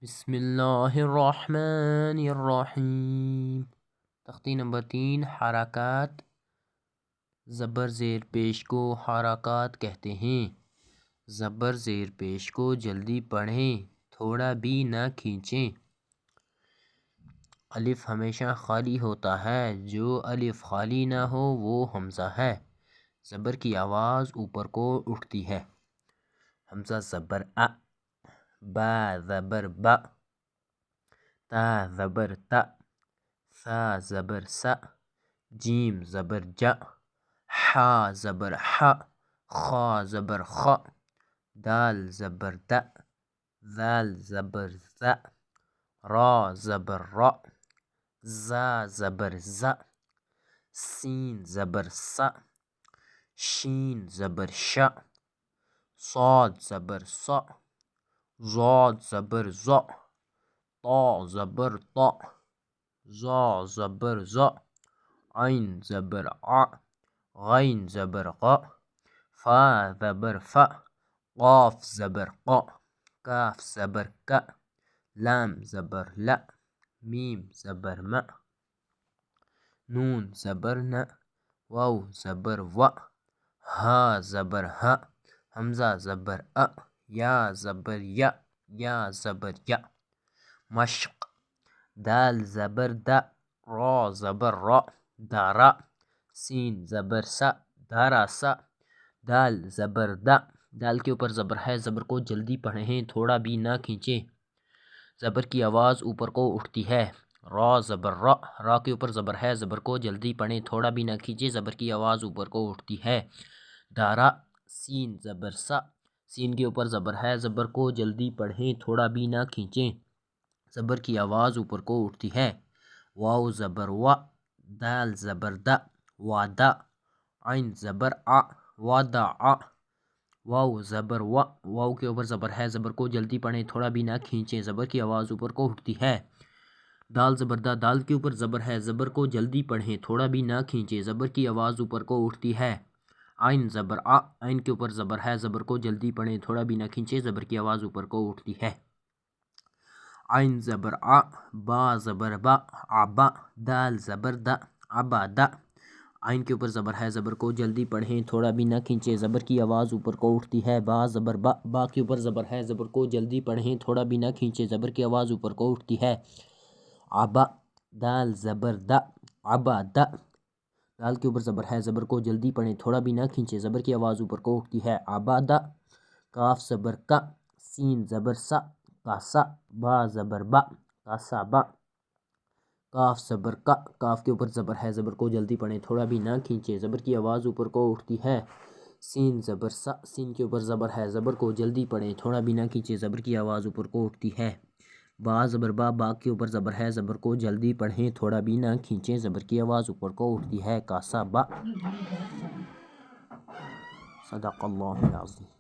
بسم اللہ الرحمن الرحیم۔ تختی نمبر 3، حرکات۔ زبر زیر پیش کو حرکات کہتے ہیں۔ زبر زیر پیش کو جلدی پڑھیں، تھوڑا بھی نہ کھینچیں۔ الف ہمیشہ خالی ہوتا ہے، جو الف خالی نہ ہو وہ حمزہ ہے۔ زبر کی آواز اوپر کو اٹھتی ہے۔ حمزہ زبر ا، با زبر با، تا زبر تا، ثا زبر سا، جیم زبر جا، حا زبر حا، خا زبر خا، دال زبر دا، ذال زبر ذا، را زبر را، زا زبر زا، سین زبر سا، شین زبر شا، صاد زبر صا، ضاد زبر ضا، طا زبر طا، ظا زبر ظا، عین زبر ع، غین زبر غا، فا زبر فا، قاف زبر قا، کاف زبر کا، لام زبر لا، میم زبر ما، نون زبر نا، واو زبر وا، ہا زبر ہا، حمزہ زبر ا، یا زبر یا، یا زبر یا۔ مشق، دال زبر دا، را زبر را، دارا، سین زبر سا، دارا سا، دال زبر دا، دال کے اوپر زبر ہے، زبر کو جلدی پڑھیں، تھوڑا بھی نہ کھینچیں۔ زبر کی آواز اوپر کو اٹھتی ہے۔ را زبر را، را کے اوپر زبر ہے، زبر کو جلدی پڑھیں، تھوڑا بھی نہ کھینچیں، زبر کی آواز اوپر کو اٹھتی ہے۔ دارا، سین زبر سا، سین کے اوپر زبر ہے، زبر کو جلدی پڑھیں، تھوڑا بھی نہ کھینچیں، زبر کی آواز اوپر کو اٹھتی ہے۔ واو زبر وا، دال زبر دا، وادا، عین زبر ع، وادع، واو زبر وا، واو کے اوپر زبر ہے، زبر کو جلدی پڑھیں، تھوڑا بھی نہ کھینچیں، زبر کی آواز اوپر کو اٹھتی ہے۔ دال زبر دا، دال کے اوپر زبر ہے، زبر کو جلدی پڑھیں، تھوڑا بھی نہ کھینچیں، زبر کی آواز اوپر کو اٹھتی ہے۔ عین زبر ع، عین کے اوپر زبر ہے، زبر کو جلدی پڑھیں، تھوڑا بھی نہ کھینچیں، زبر کی آواز اوپر کو اٹھتی ہے۔ عین زبر ع، با زبر با، عبا، دال زبر دا، عبادا، عین کے اوپر زبر ہے، زبر کو جلدی پڑھیں، تھوڑا بھی نہ کھینچیں، زبر کی آواز اوپر کو اٹھتی ہے۔ با زبر با، با کے اوپر زبر ہے، زبر کو جلدی پڑھیں، تھوڑا بھی نہ کھینچیں، زبر کی آواز اوپر کو اٹھتی ہے۔ عبا، دال زبر دا، عبادا، دال کے اوپر زبر ہے، زبر کو جلدی پڑھیں، تھوڑا بھی نہ کھینچیں، زبر کی آواز اوپر کو اٹھتی ہے۔ عبادا، کاف زبر کا، سین زبر سا، کاسا، با زبر با، کاسا با، کاف زبر کا، کاف کے اوپر زبر ہے، زبر کو جلدی پڑھیں، تھوڑا بھی نہ کھینچیں، زبر کی آواز اوپر کو اٹھتی ہے۔ سین زبر سا، سین کے اوپر زبر ہے، زبر کو جلدی پڑھیں، تھوڑا بھی نہ کھینچیں، زبر کی آواز اوپر کو اٹھتی ہے۔ با زبر با، با کے اوپر زبر ہے، زبر کو جلدی پڑھیں، تھوڑا بھی نہ کھینچیں، زبر کی آواز اوپر کو اٹھتی ہے۔ کاسا با۔ صدق اللہ العظیم۔